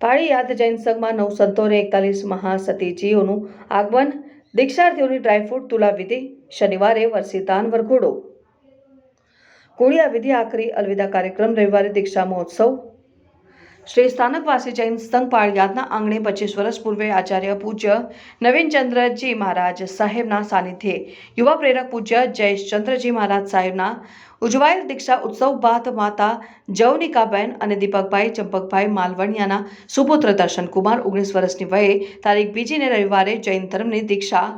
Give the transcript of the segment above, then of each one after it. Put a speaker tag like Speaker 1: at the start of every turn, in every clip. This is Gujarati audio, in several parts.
Speaker 1: પાળી યાદ જૈન સંઘમાં 9 સંતો અને 41 મહાસતીજીઓનું આગમન, દીક્ષાર્થીઓની ડ્રાયફ્રૂટ તુલા વિધિ, શનિવારે વરસીદાન વરઘોડો, કોળિયા વિધિ, આખરી અલવિદા કાર્યક્રમ, રવિવારે દીક્ષા મહોત્સવ। શ્રી સ્થાનકવાસી જૈન સંઘ પાળિયાદના આંગણે 25 વર્ષ પૂર્વે આચાર્ય પૂજ્ય નવીનચંદ્રજી મહારાજ સાહેબના સાનિધ્યે યુવા પ્રેરક પૂજ્ય જયેશચંદ્રજી મહારાજ સાહેબના ઉજવાયેલ દીક્ષા ઉત્સવ બાદ માતા જવનિકાબેન અને દીપકભાઈ ચંપકભાઈ માલવણિયાના સુપુત્ર દર્શનકુમાર 19 વર્ષની વયે તારીખ 2 ને રવિવારે જૈન ધર્મની દીક્ષા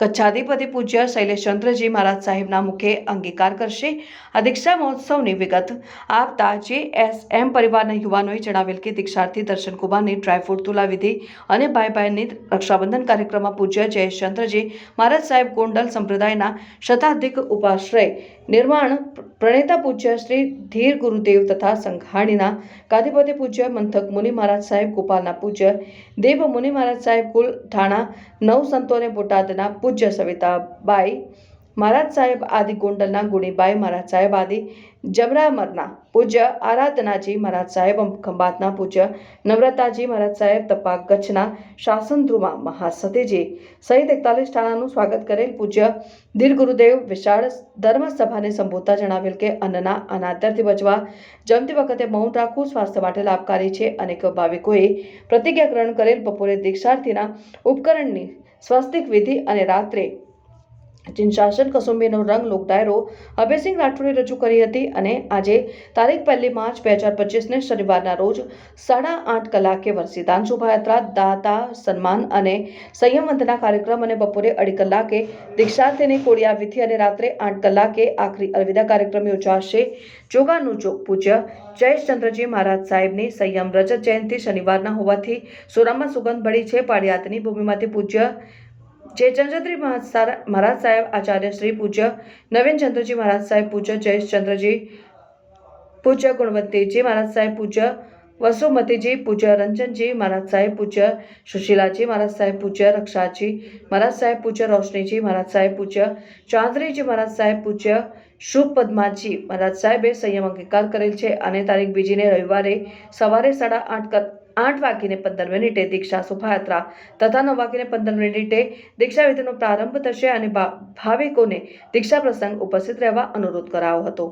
Speaker 1: કચ્છાધિપતિ પૂજ્ય શૈલેષચંદ્રજી મહારાજ સાહેબના મુખે અંગીકાર કરશે। આ દીક્ષા મહોત્સવની વિગત આપતા JSM પરિવારના યુવાનોએ જણાવેલ કે દીક્ષાર્થી દર્શનકુમારની ડ્રાયફ્રૂટ તુલા વિધિ અને ભાઈ બહેનની રક્ષાબંધન કાર્યક્રમમાં પૂજ્ય જયેશચંદ્રજી મહારાજ સાહેબ ગોંડલ સંપ્રદાયના શતાધિક ઉપાશ્રય નિર્માણ પ્રણેતા પૂજ્ય શ્રી ધીર ગુરુદેવ તથા સંઘાણીના ગાદીપતિ પૂજ્ય મંથક મુનિ મહારાજ સાહેબ, ગોપાલના પૂજ્ય દેવ મુનિ મહારાજ સાહેબ, કુલ ઠાણા 9 સંતો અને બોટાદના પૂજ્ય સવિતાબાઈ મહારાજ સાહેબ આદિ, ગોંડલના ગુણીબાઈ મહારાજ સાહેબ આદિ, જમરામરના પૂજ્ય આરાધનાજી મહારાજ સાહેબ, ખંભાતના પૂજ્ય નમ્રતાજી મહારાજ સાહેબ, તપાક કચ્છના શાસનદ્રુમા મહાસતીજી સહિત 41 ઠાણાનું સ્વાગત કરેલ પૂજ્ય ધીર ગુરુદેવ વિશાળ ધર્મસભાને સંબોધતા જણાવેલ કે અન્નના અનાદરથી બચવા, જમતી વખતે મૌન રાખવું સ્વાસ્થ્ય માટે લાભકારી છે। અનેક ભાવિકોએ પ્રતિજ્ઞા ગ્રહણ કરેલ। બપોરે દીક્ષાર્થીના ઉપકરણની સ્વસ્તિક વિધિ અને રાત્રે જિનશાસન કસુંબીનો રંગ લોક ડાયરો અભયસિંહ રાઠોડે રજૂ કરી હતી અને આજે તારીખ 1 માર્ચ 2025ને શનિવારના રોજ 8:30 કલાકે વરસીદાન શોભાયાત્રા, દાતા સન્માન અને સંયમ વંદના કાર્યક્રમ અને બપોરે 2:30 કલાકે દીક્ષાર્થીની કોળિયા વિધિ અને રાત્રે 8 કલાકે આખરી અલવિદા કાર્યક્રમ યોજાશે। જોગાનું જોગ પૂજ્ય જયેશચંદ્રજી મહારાજ સાહેબની સંયમ રજત જયંતિ શનિવારના હોવાથી સોનામાં સુગંધ ભળી છે। પાળિયાદની ભૂમિમાંથી પૂજ્ય જયચંદ્રજી મહારાજ સાહેબ, આચાર્ય શ્રી પૂજ્ય નવીનચંદ્રજી મહારાજ સાહેબ, પૂજ્ય જયેશચંદ્રજી, પૂજ્ય ગુણવંતીજી મહારાજ સાહેબ, પૂજ્ય વસુમતીજી, પૂજ્ય રંજનજી મહારાજ સાહેબ, પૂજ્ય સુશીલાજી મહારાજ સાહેબ, પૂજ્ય રક્ષાજી મહારાજ સાહેબ, પૂજ્ય રોશનીજી મહારાજ સાહેબ, પૂજ્ય ચાંદ્રીજી મહારાજ સાહેબ, પૂજ્ય શુભ પદ્માજી મહારાજ સાહેબે સંયમ અંગીકાર કરેલ છે અને તારીખ 2 ને રવિવારે સવારે 8:15 દીક્ષા શોભાયાત્રા તથા 9:15 દીક્ષા વિધિનો પ્રારંભ થશે અને ભાવિકોને દીક્ષા પ્રસંગ ઉપસ્થિત રહેવા અનુરોધ કરાયો હતો।